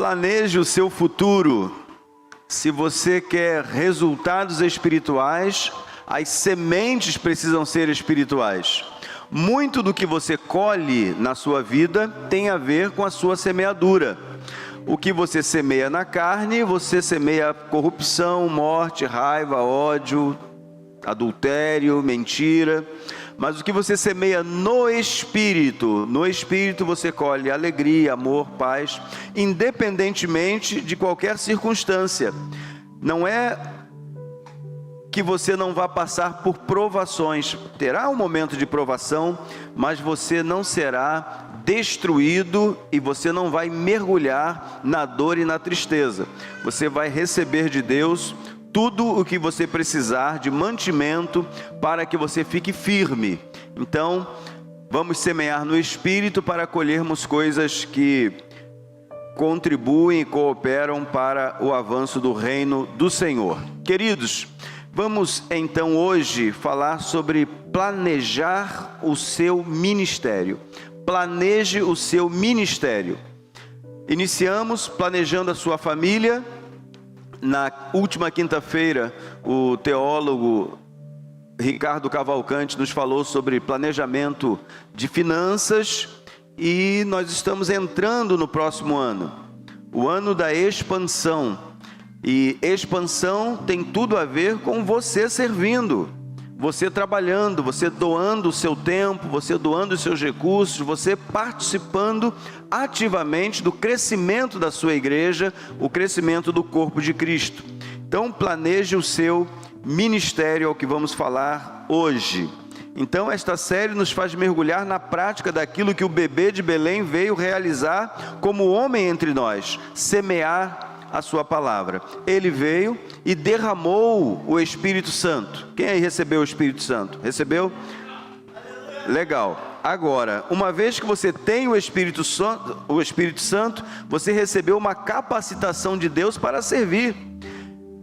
Planeje o seu futuro. Se você quer resultados espirituais, as sementes precisam ser espirituais. Muito do que você colhe na sua vida tem a ver com a sua semeadura. O que você semeia na carne, você semeia corrupção, morte, raiva, ódio, adultério, mentira. Mas o que você semeia no Espírito você colhe alegria, amor, paz, independentemente de qualquer circunstância. Não é que você não vá passar por provações, terá um momento de provação, mas você não será destruído e você não vai mergulhar na dor e na tristeza. Você vai receber de Deus tudo o que você precisar de mantimento para que você fique firme. Então, vamos semear no Espírito para colhermos coisas que contribuem e cooperam para o avanço do reino do Senhor. Queridos, vamos então hoje falar sobre planejar o seu ministério. Planeje o seu ministério. Iniciamos planejando a sua família. Na última quinta-feira, o teólogo Ricardo Cavalcante nos falou sobre planejamento de finanças e nós estamos entrando no próximo ano, o ano da expansão. E expansão tem tudo a ver com você servindo, você trabalhando, você doando o seu tempo, você doando os seus recursos, você participando ativamente do crescimento da sua igreja, o crescimento do corpo de Cristo. Então planeje o seu ministério, é o que vamos falar hoje. Então esta série nos faz mergulhar na prática daquilo que o bebê de Belém veio realizar como homem entre nós, semear a sua palavra. Ele veio e derramou o Espírito Santo. Quem aí recebeu o Espírito Santo? Recebeu? Legal. Agora, uma vez que você tem o Espírito Santo, você recebeu uma capacitação de Deus para servir.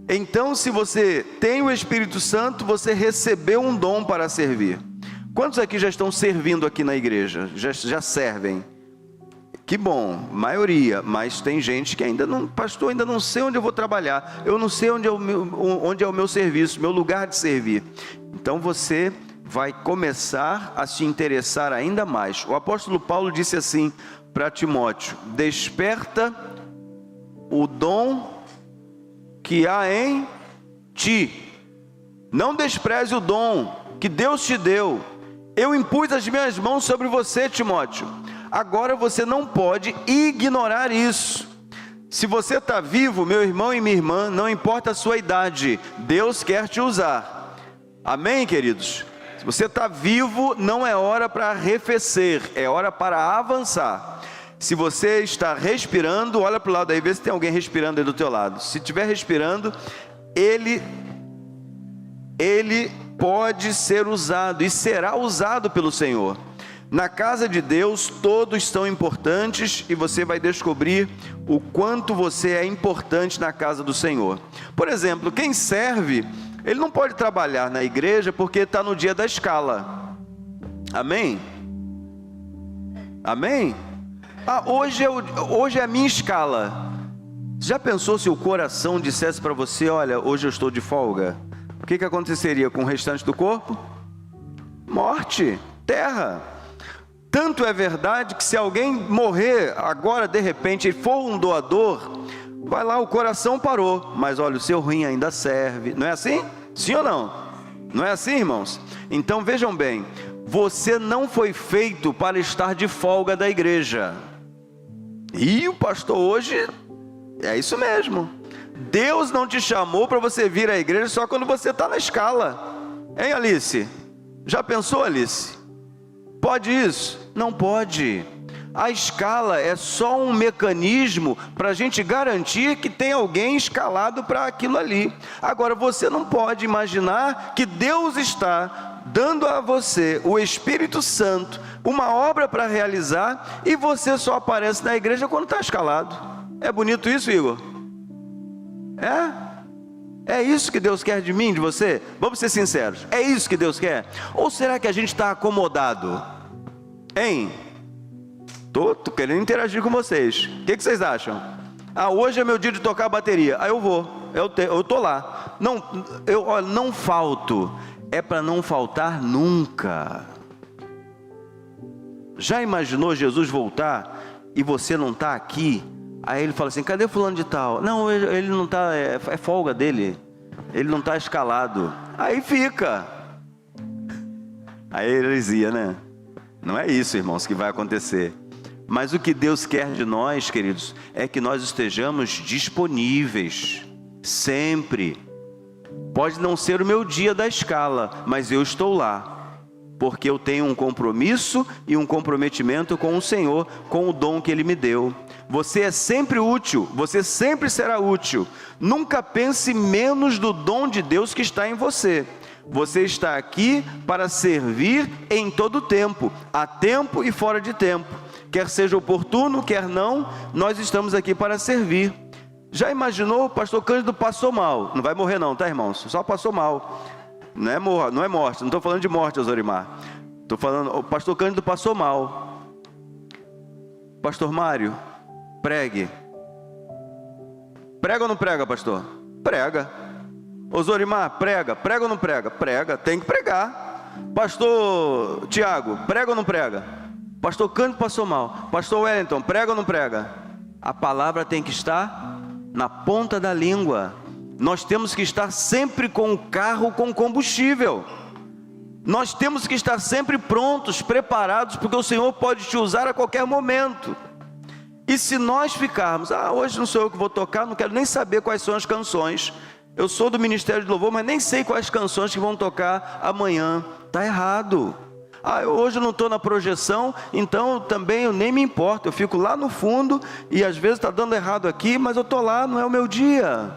Então, se você tem o Espírito Santo, você recebeu um dom para servir. Quantos aqui já estão servindo aqui na igreja? Já servem? Que bom, maioria, mas tem gente que ainda não, pastor, ainda não sei onde eu vou trabalhar, eu não sei onde é o meu serviço, meu lugar de servir. Então você vai começar a se interessar ainda mais. O apóstolo Paulo disse assim para Timóteo: desperta o dom que há em ti, não despreze o dom que Deus te deu. Eu impus as minhas mãos sobre você, Timóteo. Agora você não pode ignorar isso. Se você está vivo, meu irmão e minha irmã, não importa a sua idade, Deus quer te usar. Amém, queridos? Se você está vivo, não é hora para arrefecer, é hora para avançar. Se você está respirando, olha para o lado aí, vê se tem alguém respirando aí do teu lado. Se estiver respirando, ele pode ser usado e será usado pelo Senhor. Na casa de Deus, todos são importantes e você vai descobrir o quanto você é importante na casa do Senhor. Por exemplo, quem serve, ele não pode trabalhar na igreja porque está no dia da escala. Amém? Amém? Hoje é a minha escala. Já pensou se o coração dissesse para você: olha, hoje eu estou de folga? O que aconteceria com o restante do corpo? Morte, terra. Tanto é verdade que se alguém morrer agora, de repente, e for um doador, vai lá, o coração parou, mas olha, o seu rim ainda serve. Não é assim? Sim ou não? Não é assim, irmãos? Então vejam bem, você não foi feito para estar de folga da igreja. E o pastor hoje, é isso mesmo. Deus não te chamou para você vir à igreja só quando você está na escala. Hein, Alice? Já pensou, Alice? Pode isso? Não pode. A escala é só um mecanismo para a gente garantir que tem alguém escalado para aquilo ali. Agora, você não pode imaginar que Deus está dando a você o Espírito Santo, uma obra para realizar, e você só aparece na igreja quando está escalado. É bonito isso, Igor? É isso que Deus quer de mim, de você? Vamos ser sinceros, é isso que Deus quer? Ou será que a gente está acomodado? Hein? Tô querendo interagir com vocês. O que vocês acham? Ah, hoje é meu dia de tocar a bateria. Aí eu vou, eu tô lá. Não, olha, não falto. É para não faltar nunca. Já imaginou Jesus voltar e você não está aqui? Aí ele fala assim: cadê fulano de tal? Não, ele não está, é folga dele. Ele não está escalado. Aí fica. Aí heresia, né? Não é isso, irmãos, que vai acontecer. Mas o que Deus quer de nós, queridos, é que nós estejamos disponíveis, sempre. Pode não ser o meu dia da escala, mas eu estou lá, porque eu tenho um compromisso e um comprometimento com o Senhor, com o dom que Ele me deu. Você é sempre útil, você sempre será útil. Nunca pense menos do dom de Deus que está em você. Você está aqui para servir em todo tempo, a tempo e fora de tempo. Quer seja oportuno, quer não, nós estamos aqui para servir. Já imaginou? O pastor Cândido passou mal. Não vai morrer não, tá, irmãos? Só passou mal. Não é morte, não estou falando de morte, Zorimar. Estou falando, o pastor Cândido passou mal. Pastor Mário, pregue. Prega ou não prega, pastor? Prega. Ô Zorimar, prega ou não prega? Prega, tem que pregar. Pastor Tiago, prega ou não prega? Pastor Cândido passou mal. Pastor Wellington, prega ou não prega? A palavra tem que estar na ponta da língua. Nós temos que estar sempre com o carro com combustível. Nós temos que estar sempre prontos, preparados, porque o Senhor pode te usar a qualquer momento. E se nós ficarmos, hoje não sou eu que vou tocar, não quero nem saber quais são as canções. Eu sou do Ministério de Louvor, mas nem sei quais canções que vão tocar amanhã. Está errado. Hoje eu não estou na projeção, então também eu nem me importo. Eu fico lá no fundo e às vezes está dando errado aqui, mas eu estou lá, não é o meu dia.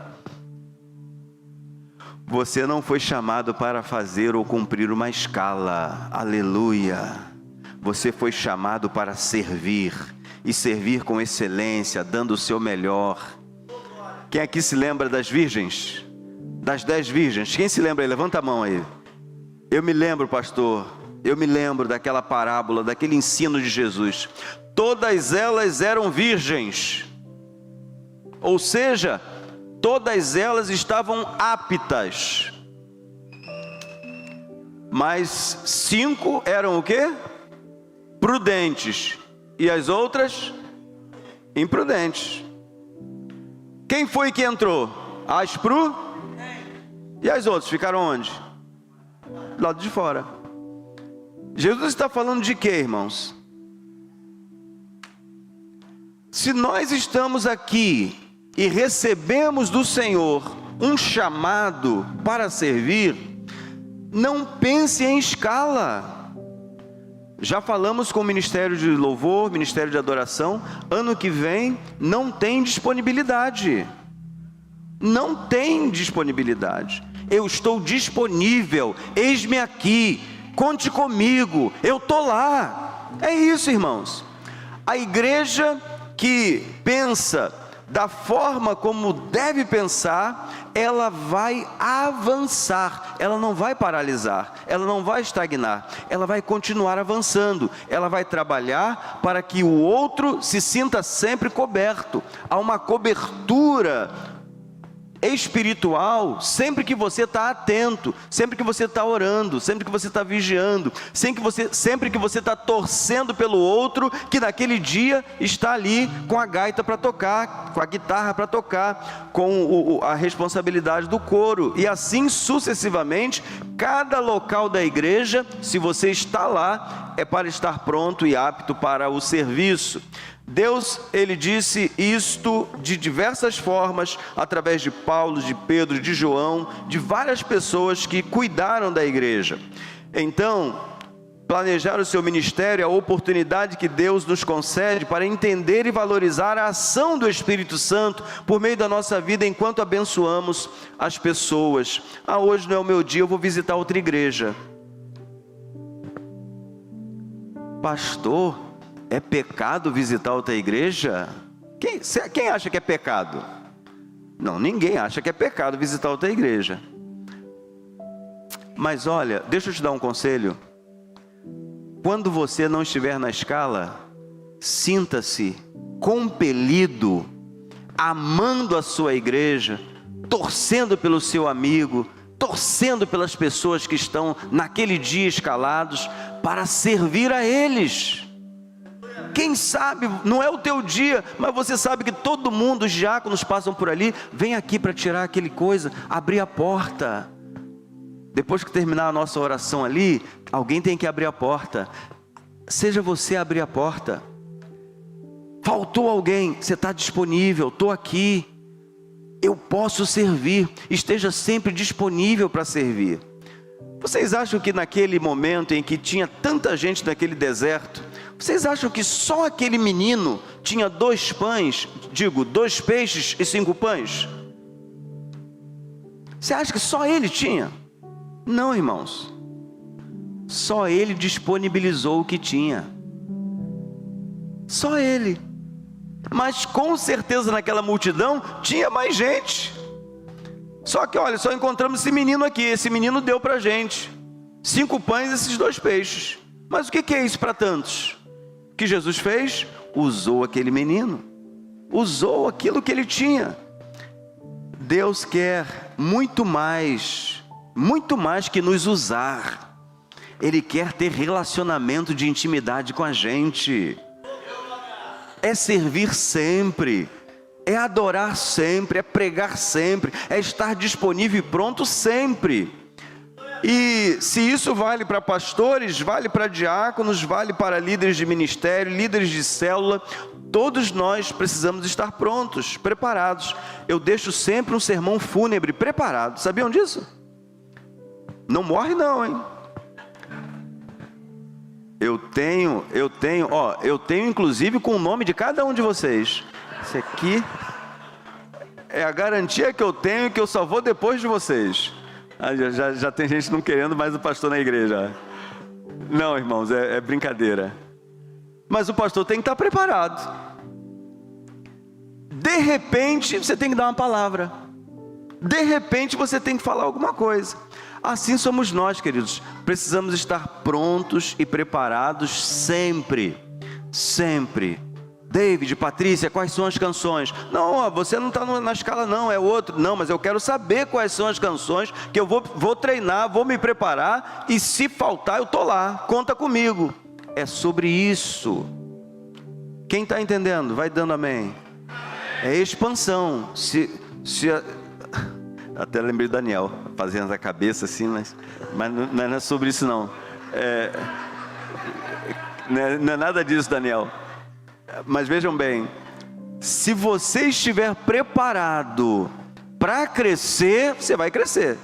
Você não foi chamado para fazer ou cumprir uma escala. Aleluia. Você foi chamado para servir, e servir com excelência, dando o seu melhor. Quem aqui se lembra das virgens? Das 10 virgens? Quem se lembra aí? Levanta a mão aí. Eu me lembro, pastor. Eu me lembro daquela parábola, daquele ensino de Jesus. Todas elas eram virgens. Ou seja, todas elas estavam aptas. Mas 5 eram o quê? Prudentes. E as outras? Imprudentes. Quem foi que entrou? As prudentes. E as outras ficaram onde? Do lado de fora. Jesus está falando de quê, irmãos? Se nós estamos aqui e recebemos do Senhor um chamado para servir, não pense em escala. Já falamos com o Ministério de Louvor, Ministério de Adoração, ano que vem não tem disponibilidade. Não tem disponibilidade. Eu estou disponível, eis-me aqui, conte comigo, eu estou lá. É isso, irmãos. A igreja que pensa da forma como deve pensar, ela vai avançar, ela não vai paralisar, ela não vai estagnar, ela vai continuar avançando, ela vai trabalhar para que o outro se sinta sempre coberto. Há uma cobertura espiritual sempre que você está atento, sempre que você está orando, sempre que você está vigiando, sempre que você está torcendo pelo outro que naquele dia está ali com a gaita para tocar, com a guitarra para tocar, com a responsabilidade do coro, e assim sucessivamente. Cada local da igreja, se você está lá, é para estar pronto e apto para o serviço. Deus, Ele disse isto de diversas formas, através de Paulo, de Pedro, de João, de várias pessoas que cuidaram da igreja. Então, planejar o seu ministério é a oportunidade que Deus nos concede para entender e valorizar a ação do Espírito Santo por meio da nossa vida, enquanto abençoamos as pessoas. Hoje não é o meu dia, eu vou visitar outra igreja. Pastor, é pecado visitar outra igreja? Quem acha que é pecado? Não, ninguém acha que é pecado visitar outra igreja. Mas olha, deixa eu te dar um conselho. Quando você não estiver na escala, sinta-se compelido amando a sua igreja, torcendo pelo seu amigo, torcendo pelas pessoas que estão naquele dia escalados, para servir a eles. Quem sabe, não é o teu dia, mas você sabe que todo mundo, os diáconos passam por ali, vem aqui para tirar aquele coisa, abrir a porta. Depois que terminar a nossa oração ali, alguém tem que abrir a porta. Seja você a abrir a porta. Faltou alguém, você está disponível, estou aqui, eu posso servir, esteja sempre disponível para servir. Vocês acham que naquele momento em que tinha tanta gente naquele deserto, vocês acham que só aquele menino tinha 2 pães, 2 peixes e 5 pães? Você acha que só ele tinha? Não, irmãos. Só ele disponibilizou o que tinha. Só ele. Mas com certeza naquela multidão tinha mais gente. Só que olha, só encontramos esse menino aqui. Esse menino deu para a gente 5 pães e esses 2 peixes. Mas o que é isso para tantos? O que Jesus fez? Usou aquele menino. Usou aquilo que ele tinha. Deus quer muito mais que nos usar. Ele quer ter relacionamento de intimidade com a gente. É servir sempre, é adorar sempre, é pregar sempre, é estar disponível e pronto sempre. E se isso vale para pastores, vale para diáconos, vale para líderes de ministério, líderes de célula, todos nós precisamos estar prontos, preparados. Eu deixo sempre um sermão fúnebre preparado, sabiam disso? Não morre não, hein? Eu tenho inclusive com o nome de cada um de vocês. Esse aqui é a garantia que eu tenho, que eu só vou depois de vocês. Já tem gente não querendo mais o pastor na igreja. Não, irmãos, é brincadeira. Mas o pastor tem que estar preparado. De repente, você tem que dar uma palavra. De repente, você tem que falar alguma coisa. Assim somos nós, queridos. Precisamos estar prontos e preparados sempre. Sempre. David, Patrícia, quais são as canções? Não, você não está na escala não, é outro. Não, mas eu quero saber quais são as canções, que eu vou treinar, vou me preparar, e se faltar eu estou lá, conta comigo. É sobre isso. Quem está entendendo? Vai dando amém. É expansão. Até lembrei do Daniel, fazendo a cabeça assim, mas não é sobre isso não. Não é nada disso, Daniel. Mas vejam bem, se você estiver preparado para crescer, você vai crescer.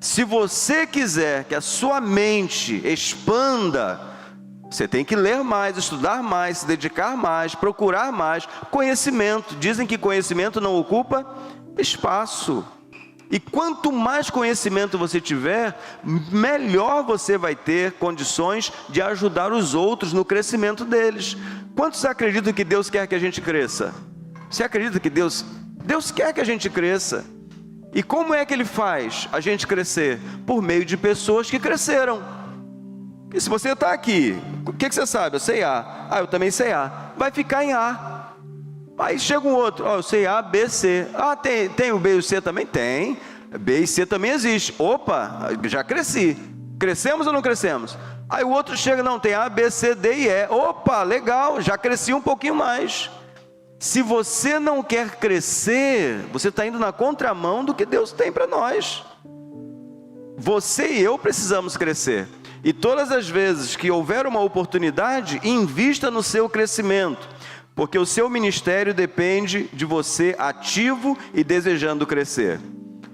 Se você quiser que a sua mente expanda, você tem que ler mais, estudar mais, se dedicar mais, procurar mais conhecimento. Dizem que conhecimento não ocupa espaço. E quanto mais conhecimento você tiver, melhor você vai ter condições de ajudar os outros no crescimento deles. Quantos acreditam que Deus quer que a gente cresça? Você acredita que Deus quer que a gente cresça? E como é que Ele faz a gente crescer? Por meio de pessoas que cresceram. E se você está aqui, o que você sabe? Eu sei A. Eu também sei A. Vai ficar em A. Aí chega um outro, eu sei A, B, C. Tem o B e o C também? Tem. B e C também existe. Opa, já cresci. Crescemos ou não crescemos? Aí o outro chega, não, tem A, B, C, D e E. Opa, legal, já cresci um pouquinho mais. Se você não quer crescer, você está indo na contramão do que Deus tem para nós. Você e eu precisamos crescer. E todas as vezes que houver uma oportunidade, invista no seu crescimento. Porque o seu ministério depende de você ativo e desejando crescer.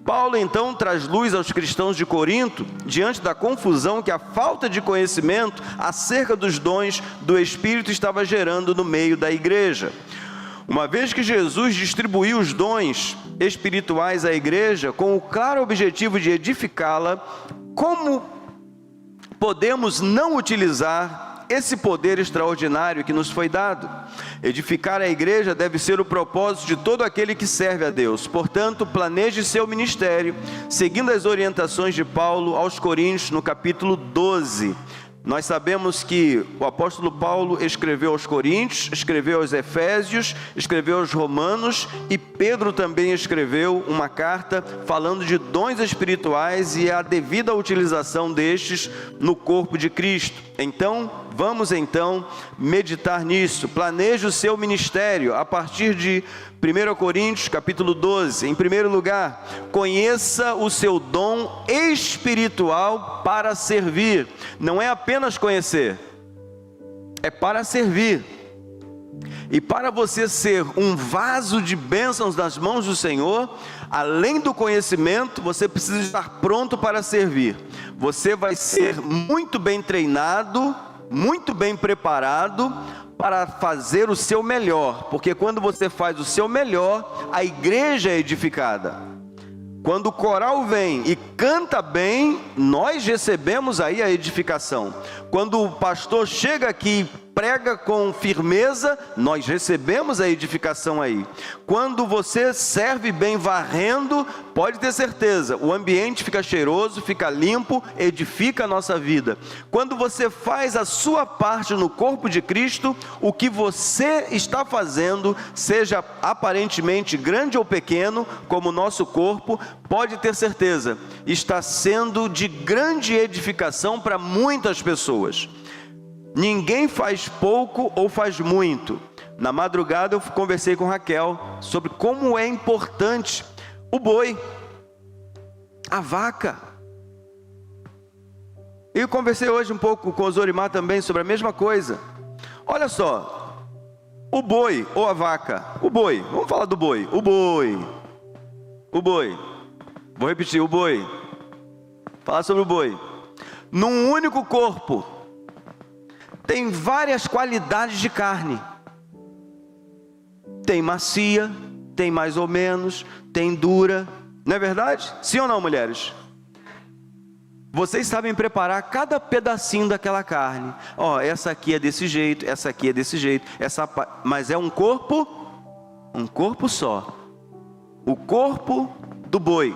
Paulo então traz luz aos cristãos de Corinto, diante da confusão que a falta de conhecimento acerca dos dons do Espírito estava gerando no meio da igreja. Uma vez que Jesus distribuiu os dons espirituais à igreja, com o claro objetivo de edificá-la, como podemos não utilizar esse poder extraordinário que nos foi dado? Edificar a igreja deve ser o propósito de todo aquele que serve a Deus. Portanto, planeje seu ministério, seguindo as orientações de Paulo aos Coríntios, no capítulo 12. Nós sabemos que o apóstolo Paulo escreveu aos Coríntios, escreveu aos Efésios, escreveu aos Romanos, e Pedro também escreveu uma carta falando de dons espirituais e a devida utilização destes no corpo de Cristo. Então, vamos meditar nisso. Planeje o seu ministério a partir de 1 Coríntios capítulo 12. Em primeiro lugar, conheça o seu dom espiritual para servir. Não é apenas conhecer, é para servir. E para você ser um vaso de bênçãos nas mãos do Senhor, além do conhecimento, você precisa estar pronto para servir. Você vai ser muito bem treinado, muito bem preparado para fazer o seu melhor, porque quando você faz o seu melhor, a igreja é edificada. Quando o coral vem e canta bem, nós recebemos aí a edificação. Quando o pastor chega aqui e prega com firmeza, nós recebemos a edificação aí. Quando você serve bem varrendo, pode ter certeza, o ambiente fica cheiroso, fica limpo, edifica a nossa vida. Quando você faz a sua parte no corpo de Cristo, o que você está fazendo, seja aparentemente grande ou pequeno, como o nosso corpo, pode ter certeza, está sendo de grande edificação para muitas pessoas. Ninguém faz pouco ou faz muito. Na madrugada eu conversei com Raquel sobre como é importante o boi, a vaca. E eu conversei hoje um pouco com o Zorimar também sobre a mesma coisa. Olha só, o boi ou a vaca, o boi, vamos falar do boi, o boi, vou repetir, o boi, falar sobre o boi. Num único corpo, tem várias qualidades de carne. Tem macia, tem mais ou menos, tem dura. Não é verdade? Sim ou não, mulheres? Vocês sabem preparar cada pedacinho daquela carne. Ó, essa aqui é desse jeito, essa aqui é desse jeito, mas é um corpo só. O corpo do boi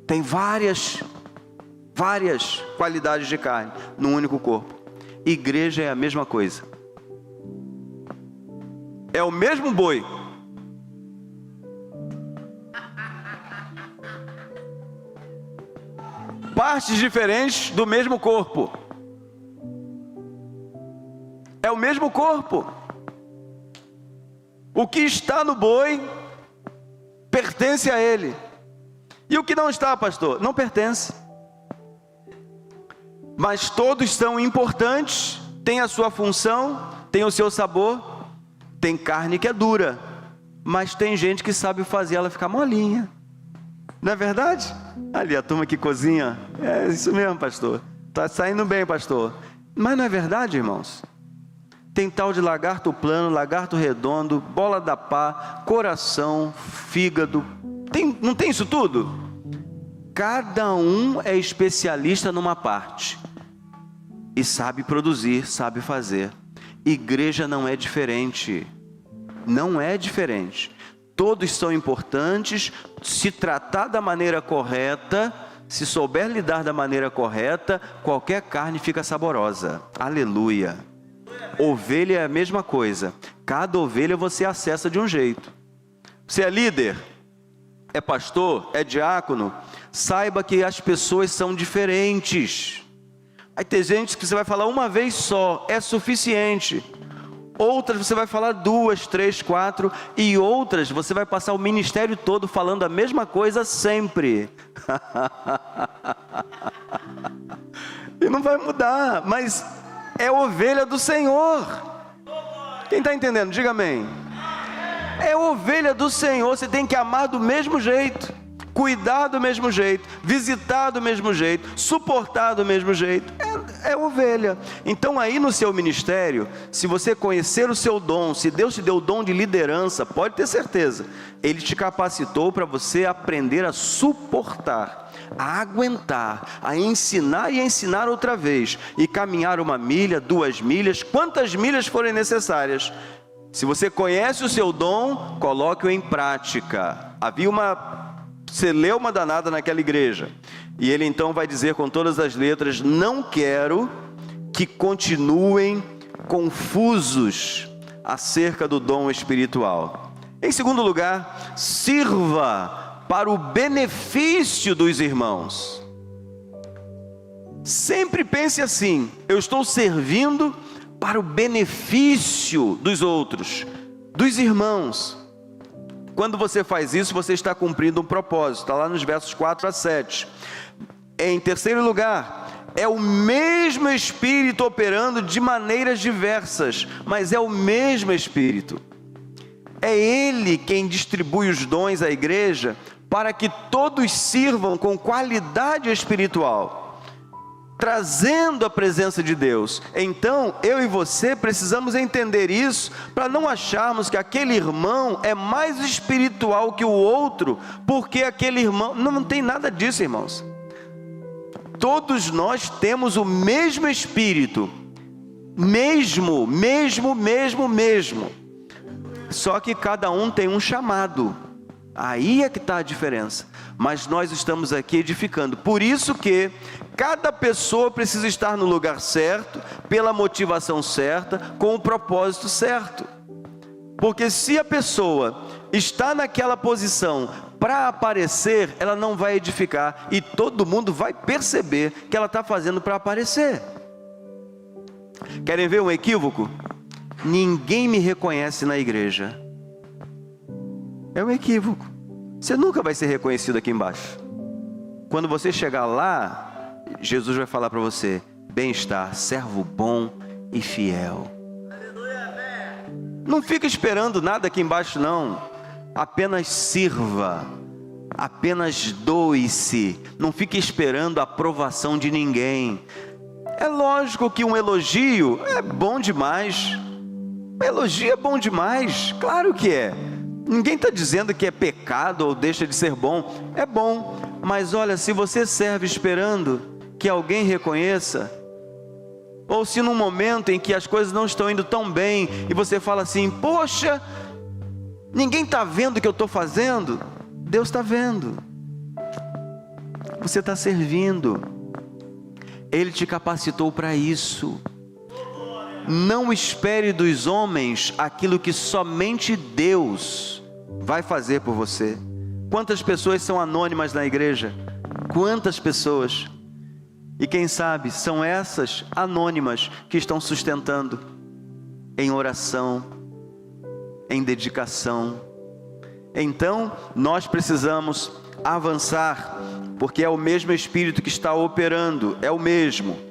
tem várias qualidades de carne num único corpo. Igreja é a mesma coisa. É o mesmo boi. Partes diferentes do mesmo corpo. É o mesmo corpo. O que está no boi pertence a ele. E o que não está, pastor? Não pertence. Mas todos são importantes, têm a sua função, têm o seu sabor. Tem carne que é dura, mas tem gente que sabe fazer ela ficar molinha. Não é verdade? Ali a turma que cozinha, é isso mesmo, pastor. Está saindo bem, pastor. Mas não é verdade, irmãos? Tem tal de lagarto plano, lagarto redondo, bola da pá, coração, fígado. Não tem isso tudo? Cada um é especialista numa parte e sabe produzir, sabe fazer. Igreja não é diferente. Não é diferente. Todos são importantes. Se tratar da maneira correta, se souber lidar da maneira correta, qualquer carne fica saborosa. Aleluia. Ovelha é a mesma coisa. Cada ovelha você acessa de um jeito. Você é líder, é pastor, é diácono, saiba que as pessoas são diferentes. Aí tem gente que você vai falar uma vez só, é suficiente. Outras você vai falar 2, 3, 4. E outras você vai passar o ministério todo falando a mesma coisa sempre. E não vai mudar, mas é ovelha do Senhor. Quem está entendendo? Diga amém. É ovelha do Senhor, você tem que amar do mesmo jeito, cuidar do mesmo jeito, visitar do mesmo jeito, suportar do mesmo jeito. É ovelha. Então aí no seu ministério, se você conhecer o seu dom, se Deus te deu o dom de liderança, pode ter certeza, Ele te capacitou para você aprender a suportar, a aguentar, a ensinar e ensinar outra vez, e caminhar 1 milha, 2 milhas, quantas milhas forem necessárias. Se você conhece o seu dom, coloque-o em prática. Havia uma celeuma danada naquela igreja. E ele então vai dizer com todas as letras: não quero que continuem confusos acerca do dom espiritual. Em segundo lugar, sirva para o benefício dos irmãos. Sempre pense assim: eu estou servindo para o benefício dos outros, dos irmãos. Quando você faz isso, você está cumprindo um propósito. Está lá nos versos 4 a 7. Em terceiro lugar, é o mesmo Espírito operando de maneiras diversas, mas é o mesmo Espírito. É Ele quem distribui os dons à igreja para que todos sirvam com qualidade espiritual, trazendo a presença de Deus. Então, eu e você precisamos entender isso, para não acharmos que aquele irmão é mais espiritual que o outro, porque aquele irmão... Não tem nada disso, irmãos. Todos nós temos o mesmo Espírito, mesmo. Só que cada um tem um chamado. Aí é que está a diferença. Mas nós estamos aqui edificando. Por isso que cada pessoa precisa estar no lugar certo, pela motivação certa, com o propósito certo. Porque se a pessoa está naquela posição para aparecer, ela não vai edificar. E todo mundo vai perceber que ela está fazendo para aparecer. Querem ver um equívoco? Ninguém me reconhece na igreja. É um equívoco. Você nunca vai ser reconhecido aqui embaixo. Quando você chegar lá, Jesus vai falar para você: bem-estar, servo bom e fiel. Não fica esperando nada aqui embaixo, não. Apenas sirva, apenas doe-se. Não fique esperando a aprovação de ninguém. É lógico que um elogio é bom demais. Um elogio é bom demais, claro que é. Ninguém está dizendo que é pecado ou deixa de ser bom. É bom, mas olha, se você serve esperando que alguém reconheça, ou se num momento em que as coisas não estão indo tão bem, e você fala assim: poxa, ninguém está vendo o que eu estou fazendo. Deus está vendo. Você está servindo. Ele te capacitou para isso. Não espere dos homens aquilo que somente Deus vai fazer por você. Quantas pessoas são anônimas na igreja? Quantas pessoas? E quem sabe são essas anônimas que estão sustentando em oração, em dedicação. Então, nós precisamos avançar, porque é o mesmo Espírito que está operando, é o mesmo.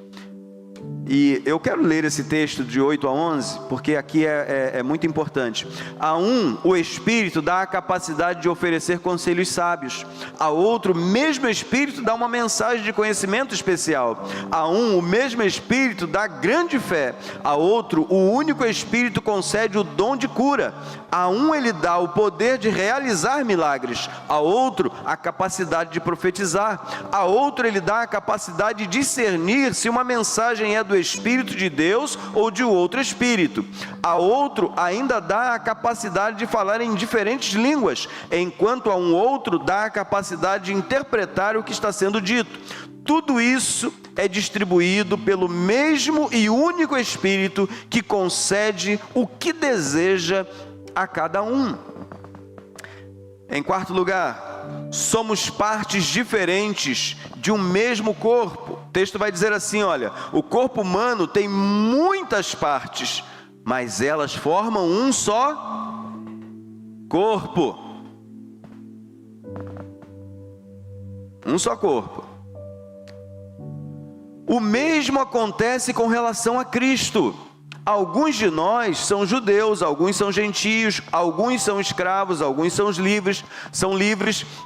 E eu quero ler esse texto de 8 a 11, porque aqui é muito importante. A um, o Espírito dá a capacidade de oferecer conselhos sábios. A outro, o mesmo Espírito dá uma mensagem de conhecimento especial. A um, o mesmo Espírito dá grande fé. A outro, o único Espírito concede o dom de cura. A um ele dá o poder de realizar milagres. A outro, a capacidade de profetizar. A outro ele dá a capacidade de discernir se uma mensagem é do Espírito de Deus ou de outro Espírito. A outro ainda dá a capacidade de falar em diferentes línguas, enquanto a um outro dá a capacidade de interpretar o que está sendo dito. Tudo isso é distribuído pelo mesmo e único Espírito que concede o que deseja a cada um. Em quarto lugar, somos partes diferentes de um mesmo corpo. O texto vai dizer assim, olha: o corpo humano tem muitas partes, mas elas formam um só corpo. Um só corpo. O mesmo acontece com relação a Cristo. Alguns de nós são judeus, alguns são gentios, alguns são escravos, alguns são livres,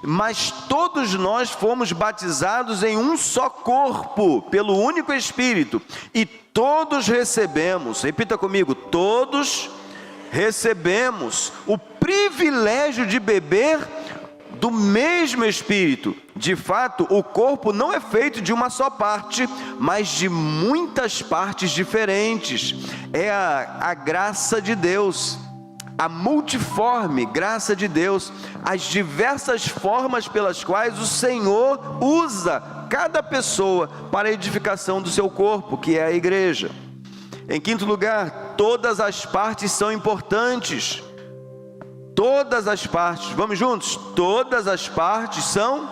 mas todos nós fomos batizados em um só corpo, pelo único Espírito, e todos recebemos, repita comigo, todos recebemos o privilégio de beber do mesmo Espírito. De fato, o corpo não é feito de uma só parte, mas de muitas partes diferentes. É a graça de Deus, a multiforme graça de Deus, as diversas formas pelas quais o Senhor usa cada pessoa para a edificação do seu corpo, que é a igreja. Em quinto lugar, todas as partes são importantes. Todas as partes, vamos juntos? Todas as partes são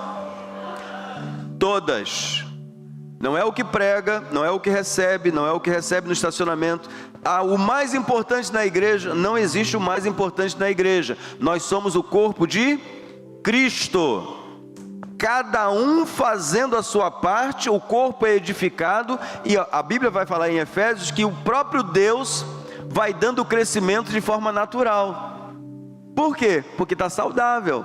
todas. Não é o que prega, não é o que recebe, não é o que recebe no estacionamento. O mais importante na igreja, não existe o mais importante na igreja. Nós somos o corpo de Cristo. Cada um fazendo a sua parte, o corpo é edificado. E a Bíblia vai falar em Efésios que o próprio Deus vai dando o crescimento de forma natural. Por quê? Porque está saudável.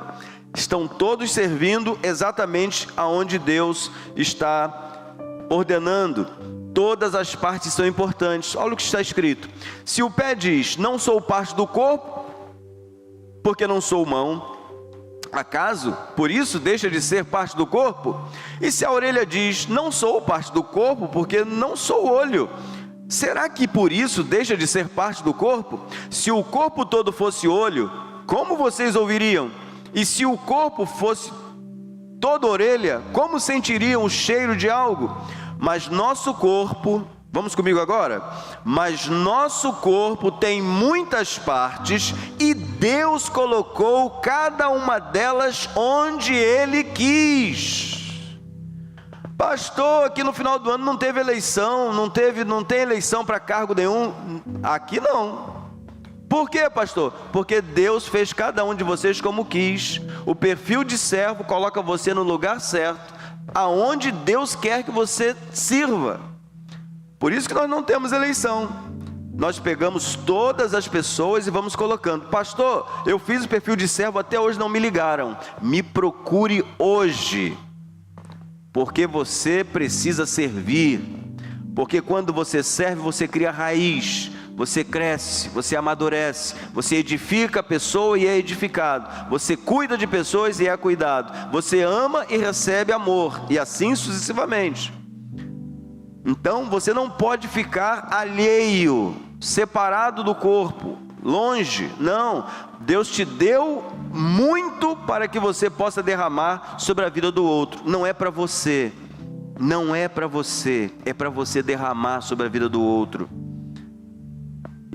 Estão todos servindo exatamente aonde Deus está ordenando. Todas as partes são importantes. Olha o que está escrito: se o pé diz, não sou parte do corpo, porque não sou mão, acaso por isso deixa de ser parte do corpo? E se a orelha diz, não sou parte do corpo, porque não sou olho, será que por isso deixa de ser parte do corpo? Se o corpo todo fosse olho, como vocês ouviriam? E se o corpo fosse toda orelha, como sentiriam o cheiro de algo? Mas nosso corpo, vamos comigo agora? Mas nosso corpo tem muitas partes e Deus colocou cada uma delas onde Ele quis. Pastor, aqui no final do ano não teve eleição, não tem eleição para cargo nenhum. Aqui não. Por quê, pastor? Porque Deus fez cada um de vocês como quis. O perfil de servo coloca você no lugar certo, aonde Deus quer que você sirva. Por isso que nós não temos eleição. Nós pegamos todas as pessoas e vamos colocando. Pastor, eu fiz o perfil de servo, até hoje não me ligaram. Me procure hoje, porque você precisa servir. Porque quando você serve, você cria raiz, você cresce, você amadurece, você edifica a pessoa e é edificado, você cuida de pessoas e é cuidado, você ama e recebe amor, e assim sucessivamente. Então você não pode ficar alheio, separado do corpo, longe. Não, Deus te deu muito para que você possa derramar sobre a vida do outro. Não é para você, não é para você, é para você derramar sobre a vida do outro.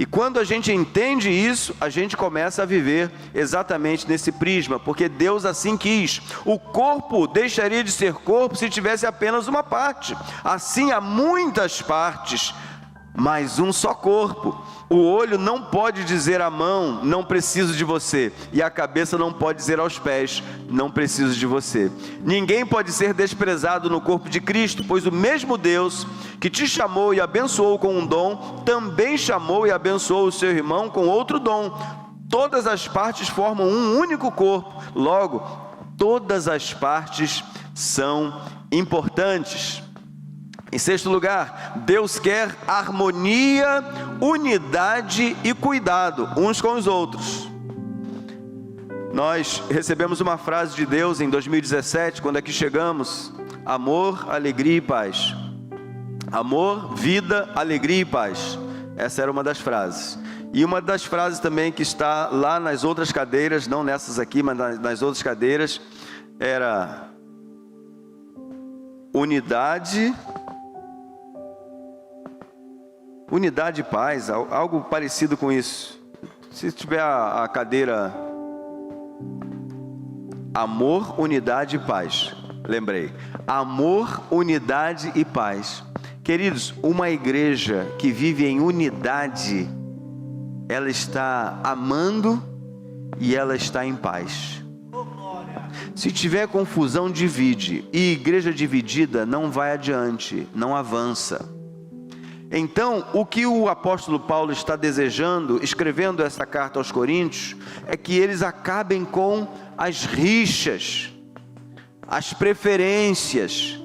E quando a gente entende isso, a gente começa a viver exatamente nesse prisma, porque Deus assim quis. O corpo deixaria de ser corpo se tivesse apenas uma parte. Assim há muitas partes, mas um só corpo. O olho não pode dizer à mão, não preciso de você. E a cabeça não pode dizer aos pés, não preciso de você. Ninguém pode ser desprezado no corpo de Cristo, pois o mesmo Deus que te chamou e abençoou com um dom, também chamou e abençoou o seu irmão com outro dom. Todas as partes formam um único corpo. Logo, todas as partes são importantes. Em sexto lugar, Deus quer harmonia, unidade e cuidado uns com os outros. Nós recebemos uma frase de Deus em 2017, quando aqui chegamos: amor, alegria e paz. Amor, vida, alegria e paz. Essa era uma das frases. E uma das frases também que está lá nas outras cadeiras, não nessas aqui, mas nas outras cadeiras, era unidade e paz, algo parecido com isso. Se tiver a cadeira amor, unidade e paz, lembrei, amor, unidade e paz. Queridos, uma igreja que vive em unidade, ela está amando e ela está em paz. Se tiver confusão, divide, e igreja dividida não vai adiante, não avança. Então, o que o apóstolo Paulo está desejando, escrevendo essa carta aos Coríntios, é que eles acabem com as rixas, as preferências,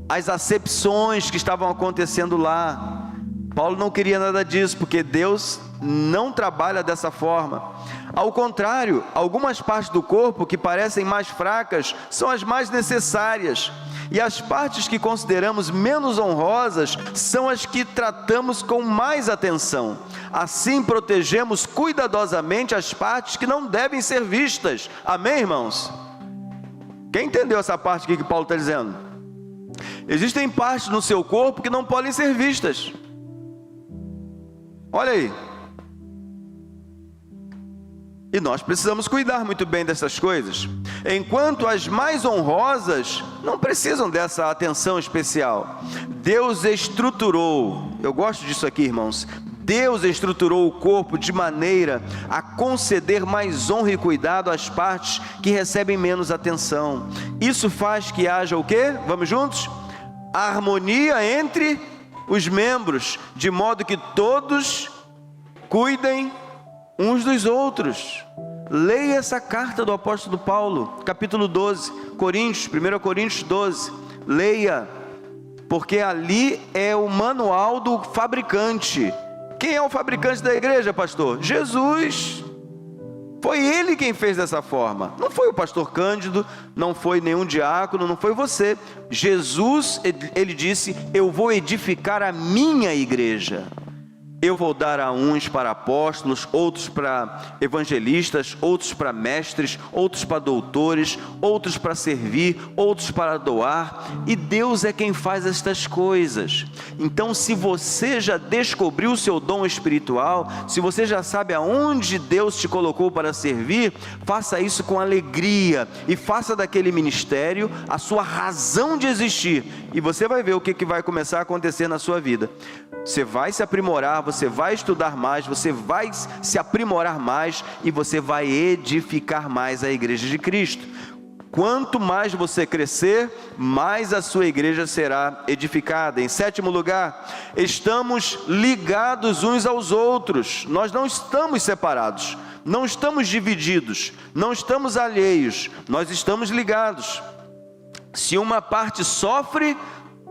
as acepções que estavam acontecendo lá. Paulo não queria nada disso, porque Deus não trabalha dessa forma. Ao contrário, algumas partes do corpo que parecem mais fracas são as mais necessárias. E as partes que consideramos menos honrosas são as que tratamos com mais atenção. Assim protegemos cuidadosamente as partes que não devem ser vistas. Amém, irmãos? Quem entendeu essa parte aqui que Paulo está dizendo? Existem partes no seu corpo que não podem ser vistas. Olha aí. E nós precisamos cuidar muito bem dessas coisas. Enquanto as mais honrosas não precisam dessa atenção especial. Deus estruturou, eu gosto disso aqui, irmãos. Deus estruturou o corpo de maneira a conceder mais honra e cuidado às partes que recebem menos atenção. Isso faz que haja o quê? Vamos juntos? A harmonia entre os membros, de modo que todos cuidem uns dos outros. Leia essa carta do apóstolo Paulo, capítulo 12, Coríntios, 1 Coríntios 12. Leia, porque ali é o manual do fabricante. Quem é o fabricante da igreja, pastor? Jesus. Foi ele quem fez dessa forma. Não foi o pastor Cândido, não foi nenhum diácono, não foi você. Jesus, ele disse: eu vou edificar a minha igreja. Eu vou dar a uns para apóstolos, outros para evangelistas, outros para mestres, outros para doutores, outros para servir, outros para doar. E Deus é quem faz estas coisas. Então, se você já descobriu o seu dom espiritual, se você já sabe aonde Deus te colocou para servir, faça isso com alegria e faça daquele ministério a sua razão de existir. E você vai ver o que vai começar a acontecer na sua vida. Você vai se aprimorar, você vai estudar mais, você vai se aprimorar mais e você vai edificar mais a igreja de Cristo. Quanto mais você crescer, mais a sua igreja será edificada. Em sétimo lugar, estamos ligados uns aos outros. Nós não estamos separados, não estamos divididos, não estamos alheios, nós estamos ligados. Se uma parte sofre,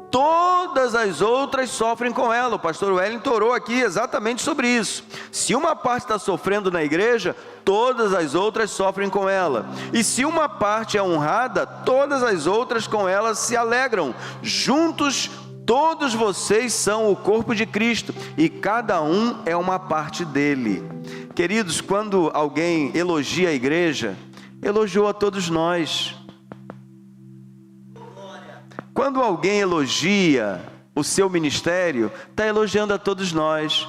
todas as outras sofrem com ela. O pastor Wellington orou aqui exatamente sobre isso. Se uma parte está sofrendo na igreja, todas as outras sofrem com ela. E se uma parte é honrada, todas as outras com ela se alegram. Juntos, todos vocês são o corpo de Cristo, e cada um é uma parte dele. Queridos, quando alguém elogia a igreja, elogiou a todos nós. Quando alguém elogia o seu ministério, está elogiando a todos nós.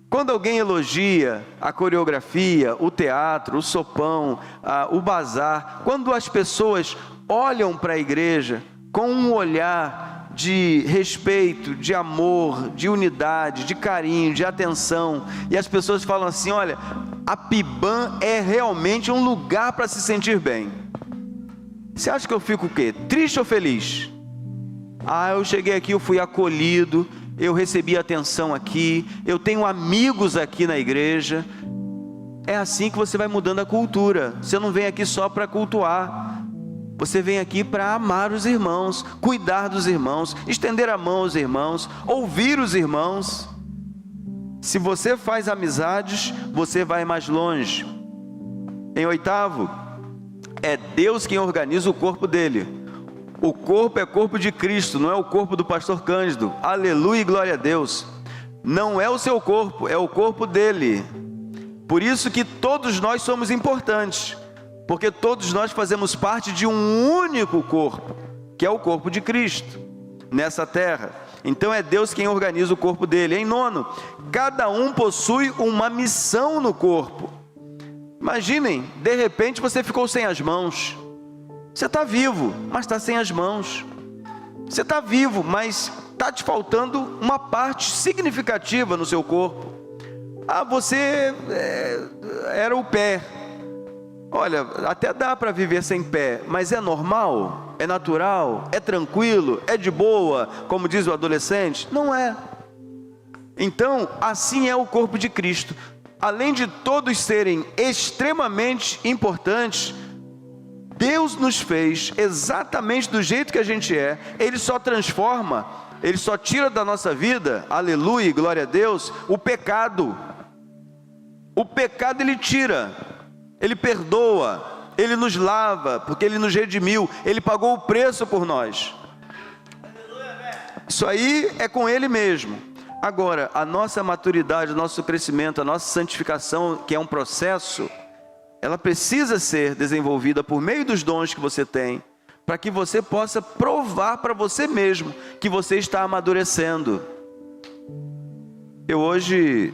Quando alguém elogia a coreografia, o teatro, o sopão, o bazar, quando as pessoas olham para a igreja com um olhar de respeito, de amor, de unidade, de carinho, de atenção, e as pessoas falam assim: olha, a PIBAM é realmente um lugar para se sentir bem. Você acha que eu fico o quê? Triste ou feliz? Eu cheguei aqui, eu fui acolhido, eu recebi atenção aqui, eu tenho amigos aqui na igreja. É assim que você vai mudando a cultura. Você não vem aqui só para cultuar, você vem aqui para amar os irmãos, cuidar dos irmãos, estender a mão aos irmãos, ouvir os irmãos. Se você faz amizades, você vai mais longe. Em oitavo, é Deus quem organiza o corpo dele. O corpo é corpo de Cristo, não é o corpo do pastor Cândido. Aleluia e glória a Deus. Não é o seu corpo, é o corpo dele. Por isso que todos nós somos importantes, porque todos nós fazemos parte de um único corpo, que é o corpo de Cristo, nessa terra. Então é Deus quem organiza o corpo dele. Em nono, cada um possui uma missão no corpo. Imaginem, de repente você ficou sem as mãos. Você está vivo, mas está sem as mãos. Você está vivo, mas está te faltando uma parte significativa no seu corpo. Você era o pé. Olha, até dá para viver sem pé, mas é normal? É natural? É tranquilo? É de boa, como diz o adolescente? Não é. Então, assim é o corpo de Cristo. Além de todos serem extremamente importantes, Deus nos fez exatamente do jeito que a gente é. Ele só transforma, Ele só tira da nossa vida, aleluia e glória a Deus, o pecado. O pecado Ele tira, Ele perdoa, Ele nos lava, porque Ele nos redimiu, Ele pagou o preço por nós. Isso aí é com Ele mesmo. Agora, a nossa maturidade, o nosso crescimento, a nossa santificação, que é um processo, ela precisa ser desenvolvida por meio dos dons que você tem, para que você possa provar para você mesmo que você está amadurecendo. Eu hoje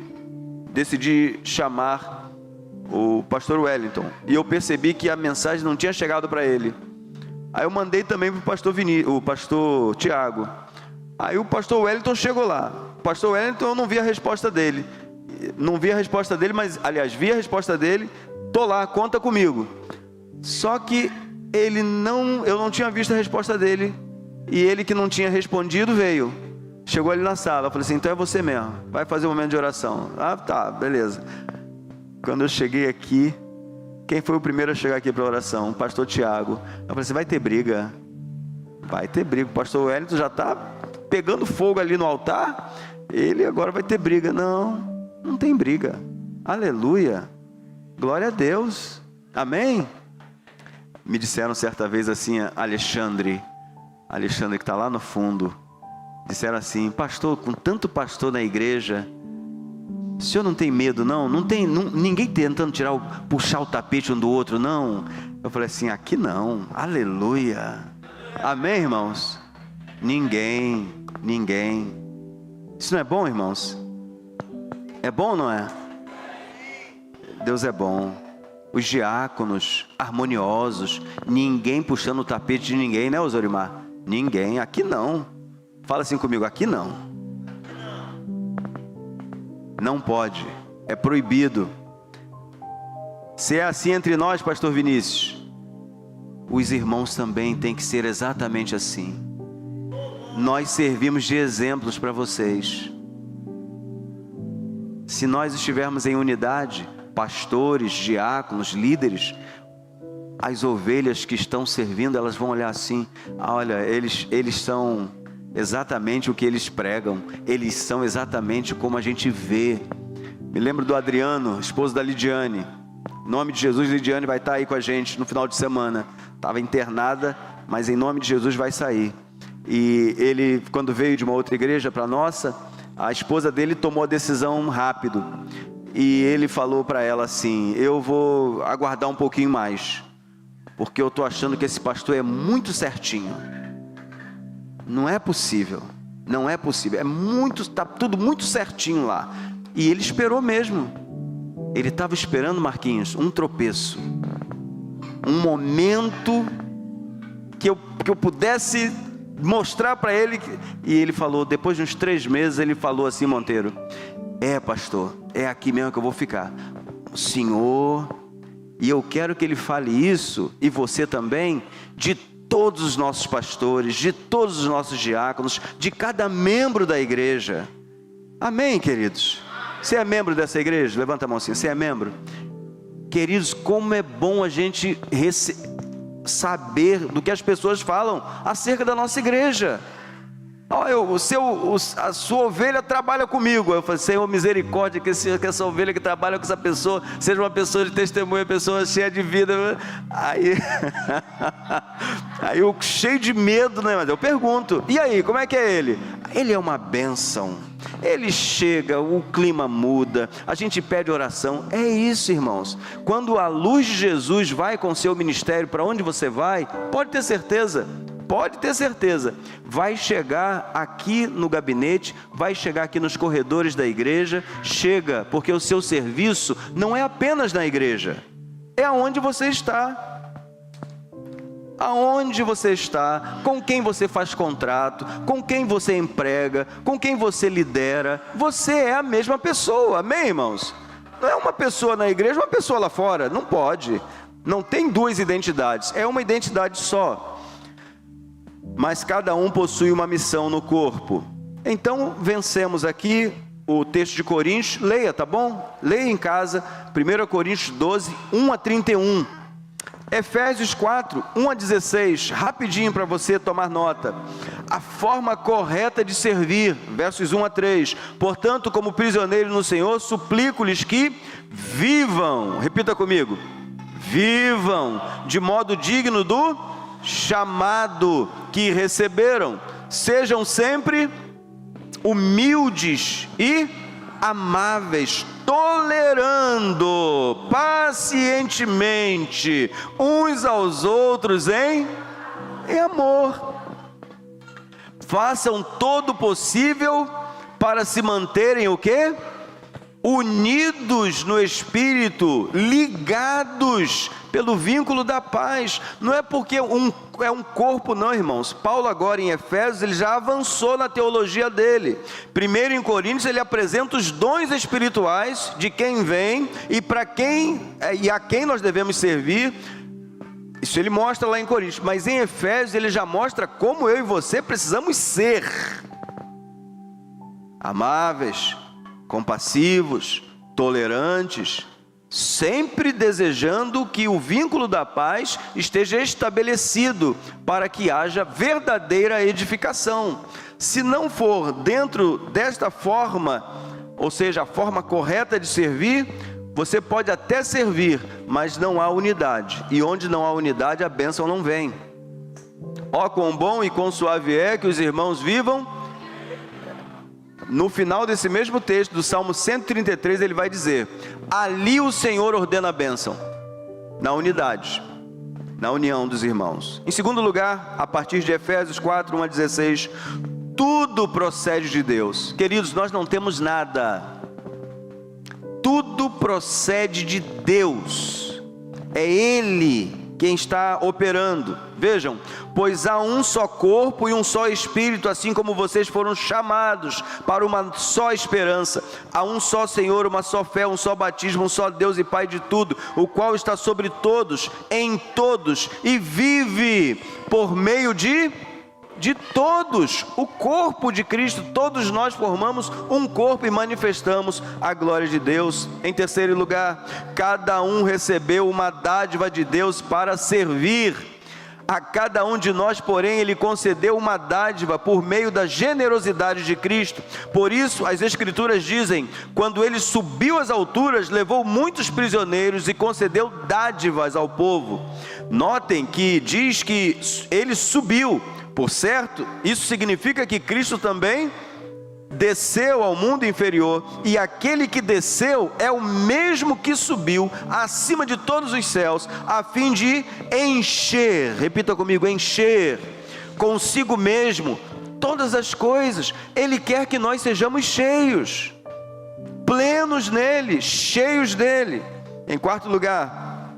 decidi chamar o pastor Wellington, e eu percebi que a mensagem não tinha chegado para ele. Aí eu mandei também para o pastor Tiago. Aí o pastor Wellington chegou lá. O pastor Wellington, eu não vi a resposta dele. Mas, aliás, vi a resposta dele. Tô lá, conta comigo. Só que eu não tinha visto a resposta dele. E ele que não tinha respondido veio. Chegou ali na sala. Eu falei assim: então é você mesmo. Vai fazer um momento de oração. Ah, tá, beleza. Quando eu cheguei aqui, quem foi o primeiro a chegar aqui para a oração? O pastor Tiago. Eu falei assim: vai ter briga. Vai ter briga. O pastor Wellington já está pegando fogo ali no altar. Ele agora vai ter briga. Não tem briga. Aleluia. Glória a Deus. Amém? Me disseram certa vez assim, Alexandre que está lá no fundo, disseram assim: pastor, com tanto pastor na igreja, o senhor não tem medo não? Ninguém tentando puxar o tapete um do outro, não? Eu falei assim: aqui não. Aleluia. Amém, irmãos? Ninguém. Isso não é bom, irmãos? É bom, não é? Deus é bom. Os diáconos harmoniosos, ninguém puxando o tapete de ninguém, né, Osorimar? Ninguém, aqui não. Fala assim comigo: aqui não. Não pode, é proibido. Se é assim entre nós, pastor Vinícius, os irmãos também têm que ser exatamente assim. Nós servimos de exemplos para vocês. Se nós estivermos em unidade, pastores, diáconos, líderes, as ovelhas que estão servindo, elas vão olhar assim: olha, eles são exatamente o que eles pregam, eles são exatamente como a gente vê. Me lembro do Adriano, esposo da Lidiane. Em nome de Jesus, Lidiane vai estar aí com a gente no final de semana. Estava internada, mas em nome de Jesus vai sair. E ele, quando veio de uma outra igreja para a nossa, a esposa dele tomou a decisão rápido. E ele falou para ela assim: eu vou aguardar um pouquinho mais, porque eu estou achando que esse pastor é muito certinho. Não é possível, está tudo muito certinho lá. E ele esperou mesmo. Ele estava esperando, Marquinhos, um tropeço, um momento que eu pudesse mostrar para ele. E ele falou, depois de uns 3 meses, ele falou assim: Monteiro, pastor, é aqui mesmo que eu vou ficar. O Senhor, e eu quero que ele fale isso, e você também, de todos os nossos pastores, de todos os nossos diáconos, de cada membro da igreja. Amém, queridos? Você é membro dessa igreja? Levanta a mão assim, você é membro? Queridos, como é bom a gente saber do que as pessoas falam acerca da nossa igreja. A sua ovelha trabalha comigo. Eu falei: Senhor, misericórdia, que essa ovelha que trabalha com essa pessoa seja uma pessoa de testemunho, pessoa cheia de vida. Aí eu cheio de medo, né? Mas eu pergunto: e aí, como é que é ele? Ele é uma bênção. Ele chega, o clima muda, a gente pede oração. É isso, irmãos. Quando a luz de Jesus vai com o seu ministério para onde você vai, pode ter certeza, vai chegar aqui no gabinete, vai chegar aqui nos corredores da igreja. Chega, porque o seu serviço não é apenas na igreja, é aonde você está. Aonde você está, com quem você faz contrato, com quem você emprega, com quem você lidera, você é a mesma pessoa. Amém, irmãos? Não é uma pessoa na igreja, uma pessoa lá fora. Não pode, não tem 2 identidades, é uma identidade só. Mas cada um possui uma missão no corpo. Então vencemos aqui o texto de Coríntios. Leia, tá bom? Leia em casa, 1 Coríntios 12, 1 a 31. Efésios 4, 1 a 16, rapidinho para você tomar nota. A forma correta de servir, versos 1 a 3. Portanto, como prisioneiros no Senhor, suplico-lhes que vivam, repita comigo, vivam de modo digno do chamado que receberam. Sejam sempre humildes e amáveis, tolerando pacientemente uns aos outros em em amor. Façam todo o possível para se manterem o quê? Unidos no Espírito, ligados pelo vínculo da paz. Não é porque é um corpo não, irmãos. Paulo agora em Efésios, ele já avançou na teologia dele. Primeiro em Coríntios, ele apresenta os dons espirituais de quem vem e para quem e a quem nós devemos servir. Isso ele mostra lá em Coríntios, mas em Efésios ele já mostra como eu e você precisamos ser amáveis, compassivos, tolerantes, sempre desejando que o vínculo da paz esteja estabelecido para que haja verdadeira edificação. Se não for dentro desta forma, ou seja, a forma correta de servir, você pode até servir, mas não há unidade, e onde não há unidade a bênção não vem. Ó, quão bom e quão suave é que os irmãos vivam. No final desse mesmo texto, do Salmo 133, ele vai dizer: ali o Senhor ordena a bênção, na unidade, na união dos irmãos. Em segundo lugar, a partir de Efésios 4, 1 a 16, tudo procede de Deus. Queridos, nós não temos nada, tudo procede de Deus, é Ele quem está operando. Vejam, pois há um só corpo e um só Espírito, assim como vocês foram chamados para uma só esperança. Há um só Senhor, uma só fé, um só batismo, um só Deus e Pai de tudo, o qual está sobre todos, em todos, e vive por meio de todos, o corpo de Cristo. Todos nós formamos um corpo e manifestamos a glória de Deus. Em terceiro lugar, cada um recebeu uma dádiva de Deus para servir. A cada um de nós, porém, Ele concedeu uma dádiva por meio da generosidade de Cristo. Por isso, as Escrituras dizem: quando Ele subiu às alturas, levou muitos prisioneiros e concedeu dádivas ao povo. Notem que diz que Ele subiu. Por certo, isso significa que Cristo também desceu ao mundo inferior, e aquele que desceu é o mesmo que subiu acima de todos os céus, a fim de encher, repita comigo, encher consigo mesmo todas as coisas. Ele quer que nós sejamos cheios, plenos nele, cheios dele. Em quarto lugar,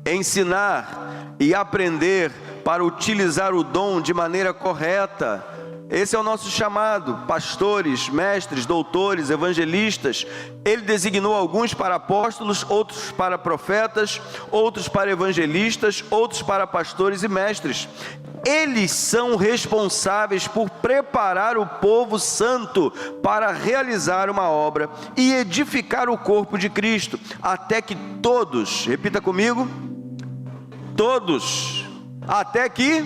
ensinar e aprender para utilizar o dom de maneira correta. Esse é o nosso chamado: pastores, mestres, doutores, evangelistas. Ele designou alguns para apóstolos, outros para profetas, outros para evangelistas, outros para pastores e mestres. Eles são responsáveis por preparar o povo santo para realizar uma obra e edificar o corpo de Cristo, até que todos, repita comigo, todos, até que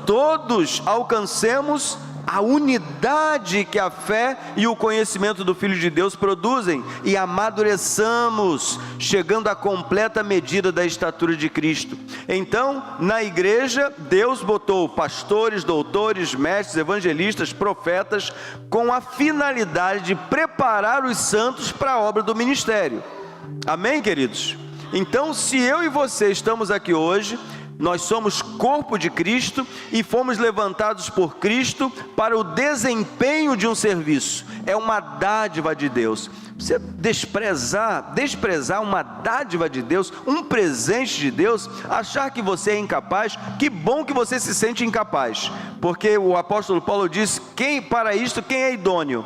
todos alcancemos a unidade que a fé e o conhecimento do Filho de Deus produzem, e amadureçamos, chegando à completa medida da estatura de Cristo. Então, na igreja, Deus botou pastores, doutores, mestres, evangelistas, profetas, com a finalidade de preparar os santos para a obra do ministério. Amém, queridos? Então, se eu e você estamos aqui hoje, nós somos corpo de Cristo e fomos levantados por Cristo para o desempenho de um serviço. É uma dádiva de Deus. Você desprezar uma dádiva de Deus, um presente de Deus, achar que você é incapaz, que bom que você se sente incapaz, porque o apóstolo Paulo diz: para isto quem é idôneo?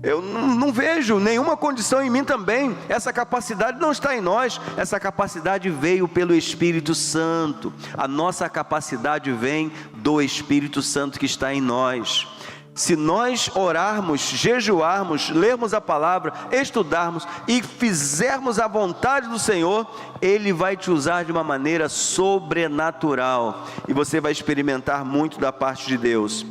Eu não vejo nenhuma condição em mim também. Essa capacidade não está em nós. Essa capacidade veio pelo Espírito Santo. A nossa capacidade vem do Espírito Santo que está em nós. Se nós orarmos, jejuarmos, lermos a palavra, estudarmos e fizermos a vontade do Senhor, Ele vai te usar de uma maneira sobrenatural, e você vai experimentar muito da parte de Deus.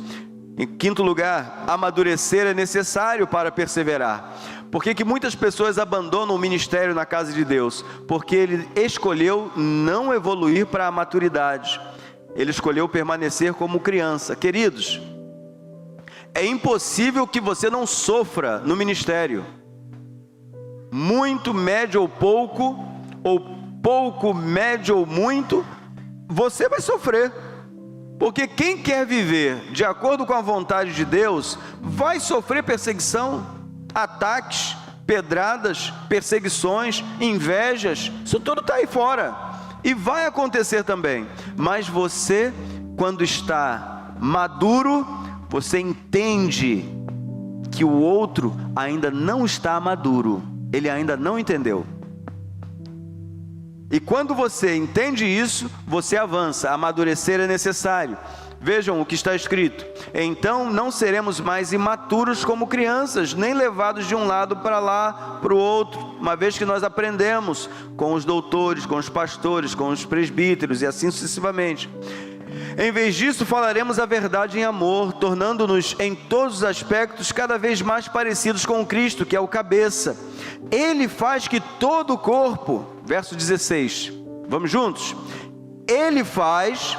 Em quinto lugar, amadurecer é necessário para perseverar. Por que muitas pessoas abandonam o ministério na casa de Deus? Porque ele escolheu não evoluir para a maturidade. Ele escolheu permanecer como criança. Queridos, é impossível que você não sofra no ministério. Muito, médio ou pouco, médio ou muito, você vai sofrer. Porque quem quer viver de acordo com a vontade de Deus, vai sofrer perseguição, ataques, pedradas, perseguições, invejas, isso tudo está aí fora, e vai acontecer também. Mas você, quando está maduro, você entende que o outro ainda não está maduro, ele ainda não entendeu. E quando você entende isso, você avança. Amadurecer é necessário. Vejam o que está escrito: então não seremos mais imaturos como crianças, nem levados de um lado para lá, para o outro, uma vez que nós aprendemos com os doutores, com os pastores, com os presbíteros e assim sucessivamente. Em vez disso, falaremos a verdade em amor, tornando-nos em todos os aspectos cada vez mais parecidos com Cristo, que é o cabeça. Ele faz que todo o corpo, verso 16, vamos juntos? Ele faz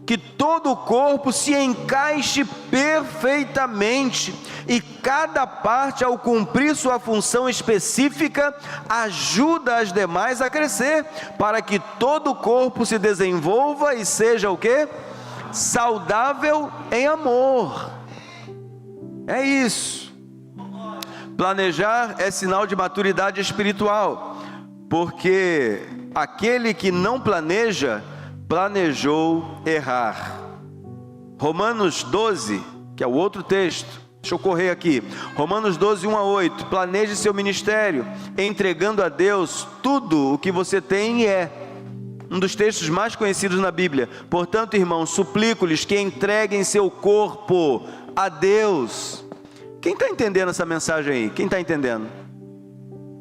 que todo o corpo se encaixe perfeitamente, e cada parte, ao cumprir sua função específica, ajuda as demais a crescer, para que todo o corpo se desenvolva e seja o quê? Saudável em amor. É isso. Planejar é sinal de maturidade espiritual, porque aquele que não planeja, planejou errar. Romanos 12, que é o outro texto, deixa eu correr aqui. Romanos 12, 1 a 8. Planeje seu ministério, entregando a Deus tudo o que você tem e é. Um dos textos mais conhecidos na Bíblia. Portanto, irmãos, suplico-lhes que entreguem seu corpo a Deus. Quem está entendendo essa mensagem aí? Quem está entendendo?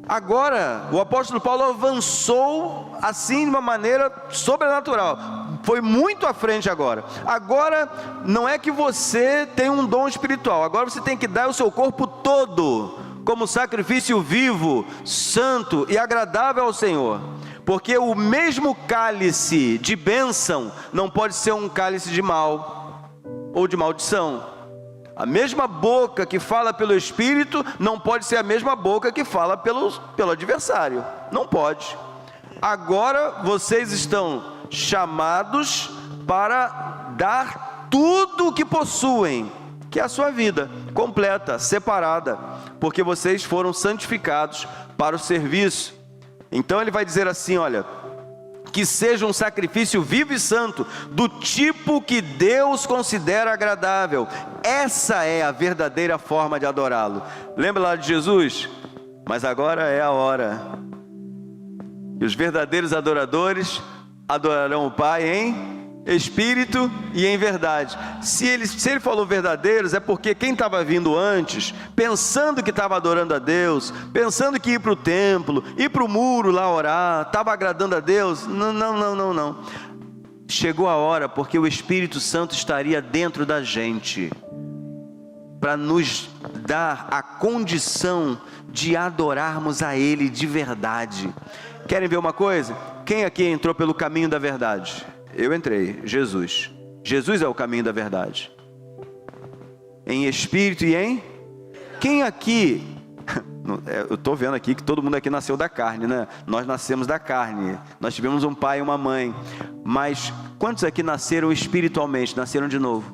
Agora, o apóstolo Paulo avançou assim de uma maneira sobrenatural. Foi muito à frente agora. Agora, não é que você tem um dom espiritual. Agora você tem que dar o seu corpo todo como sacrifício vivo, santo e agradável ao Senhor. Porque o mesmo cálice de bênção não pode ser um cálice de mal ou de maldição. A mesma boca que fala pelo Espírito não pode ser a mesma boca que fala pelo adversário. Não pode. Agora vocês estão chamados para dar tudo o que possuem, que é a sua vida completa, separada, porque vocês foram santificados para o serviço. Então ele vai dizer assim, olha: que seja um sacrifício vivo e santo, do tipo que Deus considera agradável. Essa é a verdadeira forma de adorá-lo. Lembra lá de Jesus? Mas agora é a hora. E os verdadeiros adoradores adorarão o Pai em espírito e em verdade. Se ele falou verdadeiros, é porque quem estava vindo antes, pensando que estava adorando a Deus, pensando que ir para o templo, ir para o muro lá orar, estava agradando a Deus. Não. Chegou a hora, porque o Espírito Santo estaria dentro da gente, para nos dar a condição de adorarmos a Ele de verdade. Querem ver uma coisa? Quem aqui entrou pelo caminho da verdade? Eu entrei, Jesus. Jesus é o caminho da verdade. Em espírito e em... Quem aqui... Eu estou vendo aqui que todo mundo aqui nasceu da carne, né? Nós nascemos da carne. Nós tivemos um pai e uma mãe. Mas quantos aqui nasceram espiritualmente? Nasceram de novo?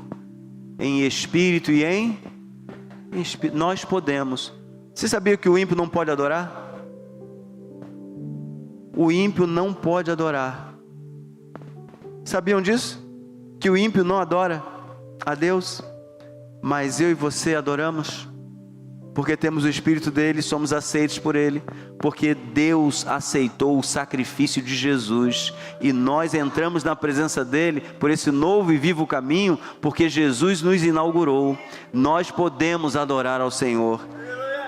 Em espírito e em... Nós podemos. Você sabia que o ímpio não pode adorar? O ímpio não pode adorar. Sabiam disso? Que o ímpio não adora a Deus, mas eu e você adoramos, porque temos o Espírito dele, somos aceitos por ele, porque Deus aceitou o sacrifício de Jesus, e nós entramos na presença dele, por esse novo e vivo caminho, porque Jesus nos inaugurou. Nós podemos adorar ao Senhor,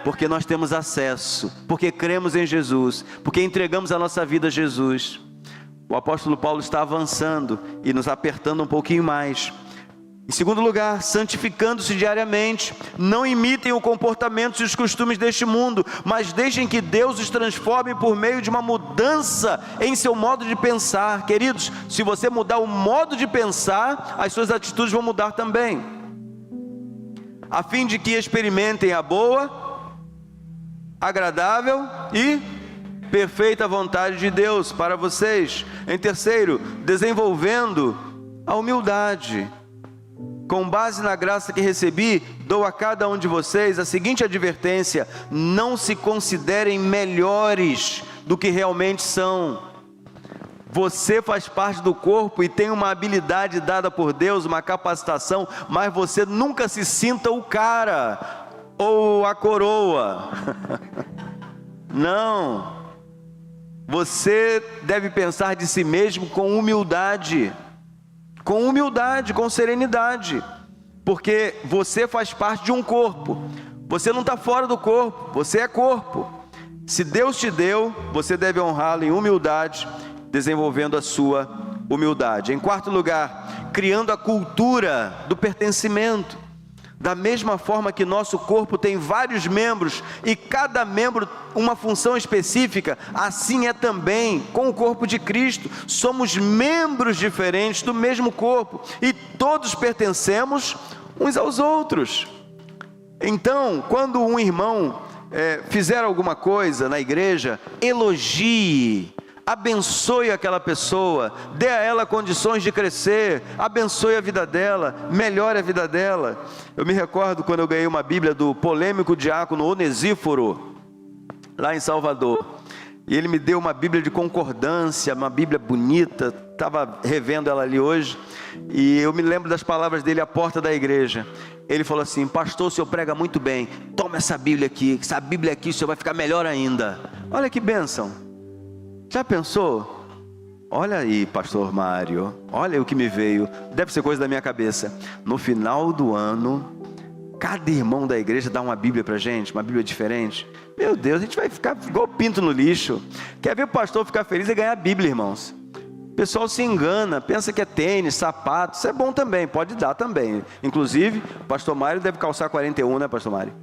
porque nós temos acesso, porque cremos em Jesus, porque entregamos a nossa vida a Jesus. O apóstolo Paulo está avançando e nos apertando um pouquinho mais. Em segundo lugar, santificando-se diariamente. Não imitem o comportamento e os costumes deste mundo, mas deixem que Deus os transforme por meio de uma mudança em seu modo de pensar. Queridos, se você mudar o modo de pensar, as suas atitudes vão mudar também, a fim de que experimentem a boa, agradável e perfeita vontade de Deus para vocês. Em terceiro, desenvolvendo a humildade. Com base na graça que recebi, dou a cada um de vocês a seguinte advertência: não se considerem melhores do que realmente são. Você faz parte do corpo e tem uma habilidade dada por Deus, uma capacitação, mas você nunca se sinta o cara ou a coroa. Não. Você deve pensar de si mesmo com humildade, com serenidade, porque você faz parte de um corpo. Você não está fora do corpo, você é corpo. Se Deus te deu, você deve honrá-lo em humildade, desenvolvendo a sua humildade. Em quarto lugar, criando a cultura do pertencimento. Da mesma forma que nosso corpo tem vários membros e cada membro uma função específica, assim é também com o corpo de Cristo. Somos membros diferentes do mesmo corpo e todos pertencemos uns aos outros. Então, quando um irmão fizer alguma coisa na igreja, elogie, abençoe aquela pessoa, dê a ela condições de crescer, abençoe a vida dela, melhore a vida dela. Eu me recordo quando eu ganhei uma Bíblia do polêmico diácono Onesíforo, lá em Salvador, e ele me deu uma Bíblia de concordância, uma Bíblia bonita, estava revendo ela ali hoje, e eu me lembro das palavras dele à porta da igreja. Ele falou assim: pastor, o senhor prega muito bem, toma essa Bíblia aqui, essa Bíblia aqui o senhor vai ficar melhor ainda. Olha que bênção. Já pensou? Olha aí, pastor Mário, olha o que me veio, deve ser coisa da minha cabeça. No final do ano, cada irmão da igreja dá uma Bíblia pra gente, uma Bíblia diferente. Meu Deus, a gente vai ficar igual pinto no lixo. Quer ver o pastor ficar feliz e ganhar a Bíblia, irmãos? O pessoal se engana, pensa que é tênis, sapato, isso é bom também, pode dar também. Inclusive, o pastor Mário deve calçar 41, né, pastor Mário?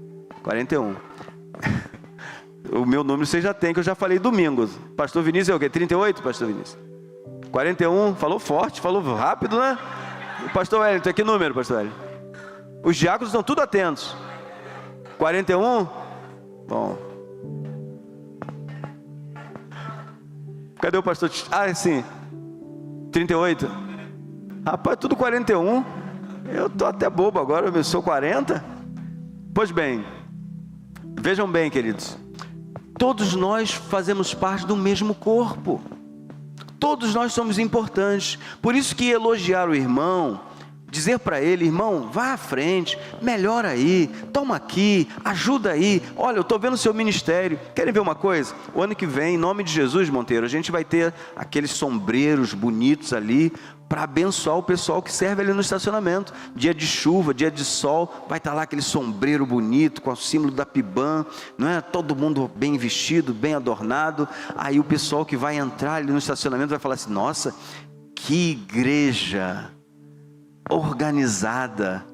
41. O meu número você já tem, que eu já falei domingo. Pastor Vinícius é o quê? 38, pastor Vinícius? 41, falou forte, falou rápido, né? Pastor Wellington, que número, pastor Wellington? Os diáconos estão tudo atentos. 41? Bom. Cadê o pastor? Ah, sim. 38? Rapaz, tudo 41. Eu tô até bobo agora, eu sou 40. Pois bem, vejam bem, queridos. Todos nós fazemos parte do mesmo corpo. Todos nós somos importantes. Por isso que elogiar o irmão, dizer para ele: irmão, vá à frente, melhora aí, toma aqui, ajuda aí. Olha, eu estou vendo o seu ministério. Querem ver uma coisa? O ano que vem, em nome de Jesus, Monteiro, a gente vai ter aqueles sombreiros bonitos ali, para abençoar o pessoal que serve ali no estacionamento. Dia de chuva, dia de sol, vai estar lá aquele sombreiro bonito, com o símbolo da PIBAM, não é? Todo mundo bem vestido, bem adornado. Aí o pessoal que vai entrar ali no estacionamento vai falar assim: nossa, que igreja organizada.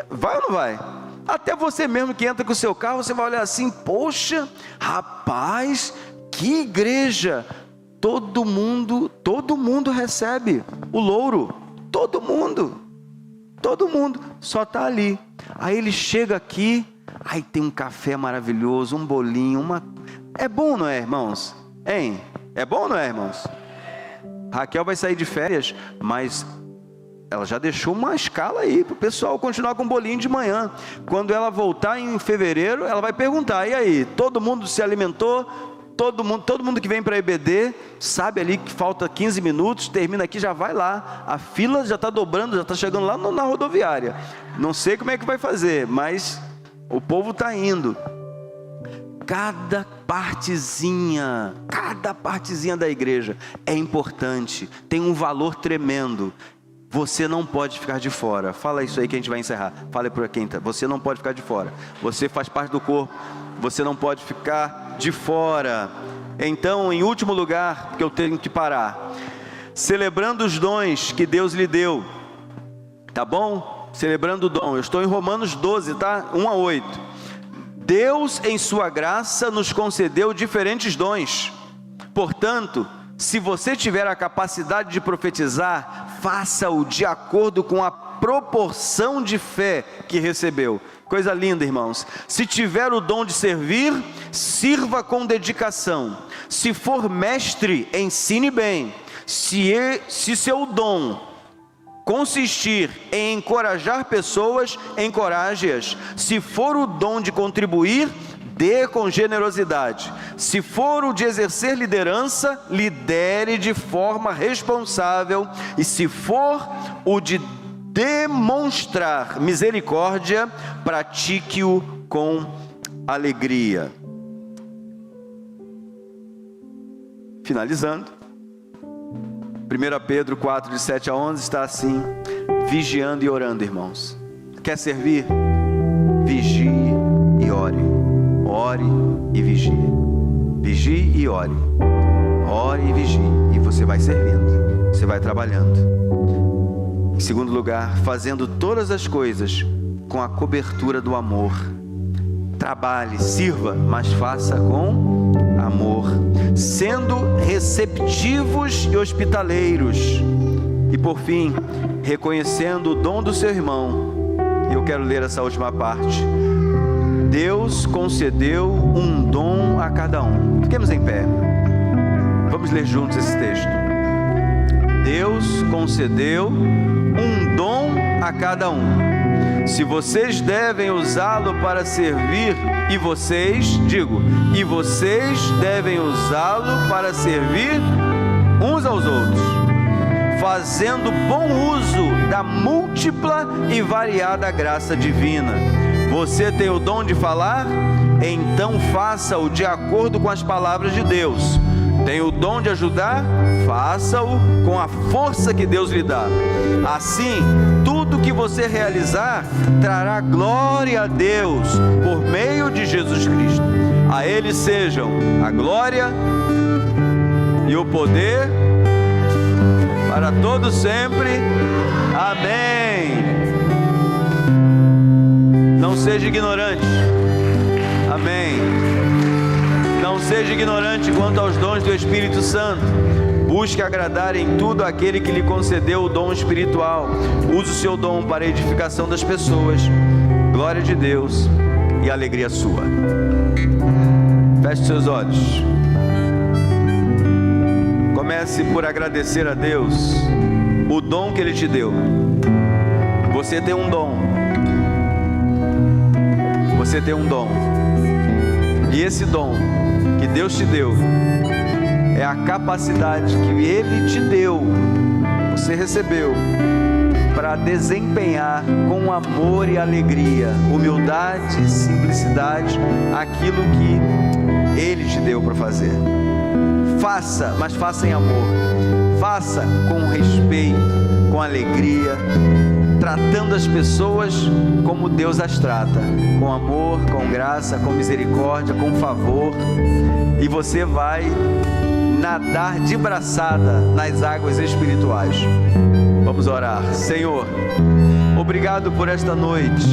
Vai ou não vai? Até você mesmo que entra com o seu carro, você vai olhar assim: poxa, rapaz, que igreja. Todo mundo recebe o louro, todo mundo, só está ali. Aí ele chega aqui, aí tem um café maravilhoso, um bolinho, é bom, não é, irmãos? Hein? É bom, não é, irmãos? Raquel vai sair de férias, mas ela já deixou uma escala aí para o pessoal continuar com bolinho de manhã. Quando ela voltar em fevereiro, ela vai perguntar: e aí, todo mundo se alimentou? Todo mundo que vem para a EBD sabe ali que falta 15 minutos, termina aqui, já vai lá, a fila já está dobrando, já está chegando lá na rodoviária. Não sei como é que vai fazer, mas o povo está indo. Cada partezinha da igreja é importante, tem um valor tremendo. Você não pode ficar de fora. Fala isso aí que a gente vai encerrar. Fala para quem está. Você não pode ficar de fora. Você faz parte do corpo. Você não pode ficar de fora. Então, em último lugar, porque eu tenho que parar, celebrando os dons que Deus lhe deu. Tá bom? Celebrando o dom. Eu estou em Romanos 12, tá? 1-8. Deus, em sua graça, nos concedeu diferentes dons. Portanto, se você tiver a capacidade de profetizar, faça-o de acordo com a proporção de fé que recebeu. Coisa linda, irmãos. Se tiver o dom de servir, sirva com dedicação. Se for mestre, ensine bem. Se seu dom consistir em encorajar pessoas, encoraje-as. Se for o dom de contribuir, dê com generosidade. Se for o de exercer liderança, lidere de forma responsável. E se for o de demonstrar misericórdia, pratique-o com alegria. Finalizando, 1 Pedro 4, de 7 a 11, está assim: vigiando e orando, irmãos. Quer servir? Vigie e ore. Ore e vigie. Vigie e ore. Ore e vigie. E você vai servindo, você vai trabalhando. Em segundo lugar, fazendo todas as coisas com a cobertura do amor. Trabalhe, sirva, mas faça com amor, sendo receptivos e hospitaleiros. E por fim, reconhecendo o dom do seu irmão. E eu quero ler essa última parte. Deus concedeu um dom a cada um. Fiquemos em pé. Vamos ler juntos esse texto. Deus concedeu um dom a cada um. Se vocês devem usá-lo para servir, e vocês devem usá-lo para servir uns aos outros, fazendo bom uso da múltipla e variada graça divina. Você tem o dom de falar? Então faça-o de acordo com as palavras de Deus. Tem o dom de ajudar? Faça-o com a força que Deus lhe dá. Assim, tudo que você realizar trará glória a Deus por meio de Jesus Cristo. A Ele sejam a glória e o poder para todos sempre. Amém. Não seja ignorante. Amém. Não seja ignorante quanto aos dons do Espírito Santo. Busque agradar em tudo aquele que lhe concedeu o dom espiritual. Use o seu dom para a edificação das pessoas. Glória de Deus e alegria sua. Feche seus olhos. Comece por agradecer a Deus o dom que Ele te deu. Você tem um dom. Você tem um dom. E esse dom que Deus te deu é a capacidade que Ele te deu, você recebeu, para desempenhar com amor e alegria, humildade, simplicidade, aquilo que Ele te deu para fazer. Faça, mas faça em amor. Faça com respeito, com alegria, tratando as pessoas como Deus as trata, com amor, com graça, com misericórdia, com favor, e você vai nadar de braçada nas águas espirituais. Vamos orar. Senhor, obrigado por esta noite,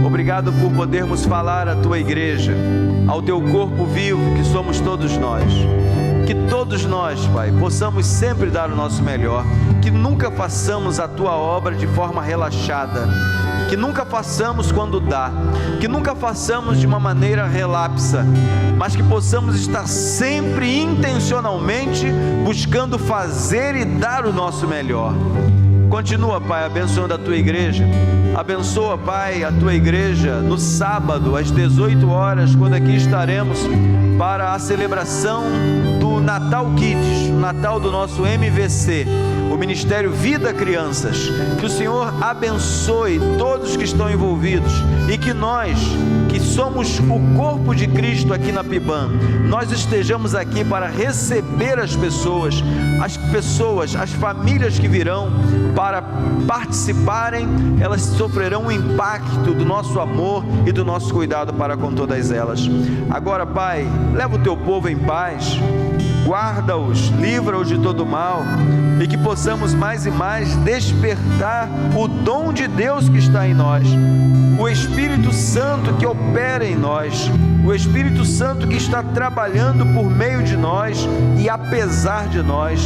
obrigado por podermos falar à Tua igreja, ao Teu corpo vivo que somos todos nós. Que todos nós, Pai, possamos sempre dar o nosso melhor, que nunca façamos a Tua obra de forma relaxada, que nunca façamos quando dá, que nunca façamos de uma maneira relapsa, mas que possamos estar sempre intencionalmente buscando fazer e dar o nosso melhor. Continua, Pai, abençoando a Tua igreja. Abençoa, Pai, a Tua igreja no sábado, às 18 horas, quando aqui estaremos para a celebração do Natal Kids, o Natal do nosso MVC, o Ministério Vida Crianças. Que o Senhor abençoe todos que estão envolvidos e que nós, que somos o corpo de Cristo aqui na PIBAM, nós estejamos aqui para receber as pessoas, as famílias que virão para participarem. Elas sofrerão o impacto do nosso amor e do nosso cuidado para com todas elas. Agora, Pai, leva o Teu povo em paz, guarda-os, livra-os de todo mal, e que possamos mais e mais despertar o dom de Deus que está em nós, o Espírito Santo que opera em nós, o Espírito Santo que está trabalhando por meio de nós e apesar de nós.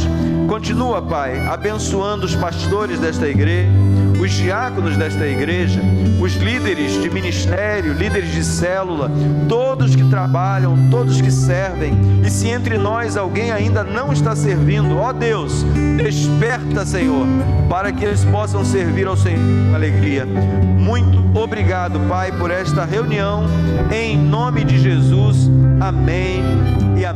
Continua, Pai, abençoando os pastores desta igreja, os os diáconos desta igreja, os líderes de ministério, líderes de célula, todos que trabalham, todos que servem, e se entre nós alguém ainda não está servindo, ó Deus, desperta, Senhor, para que eles possam servir ao Senhor com alegria. Muito obrigado, Pai, por esta reunião, em nome de Jesus, amém e amém.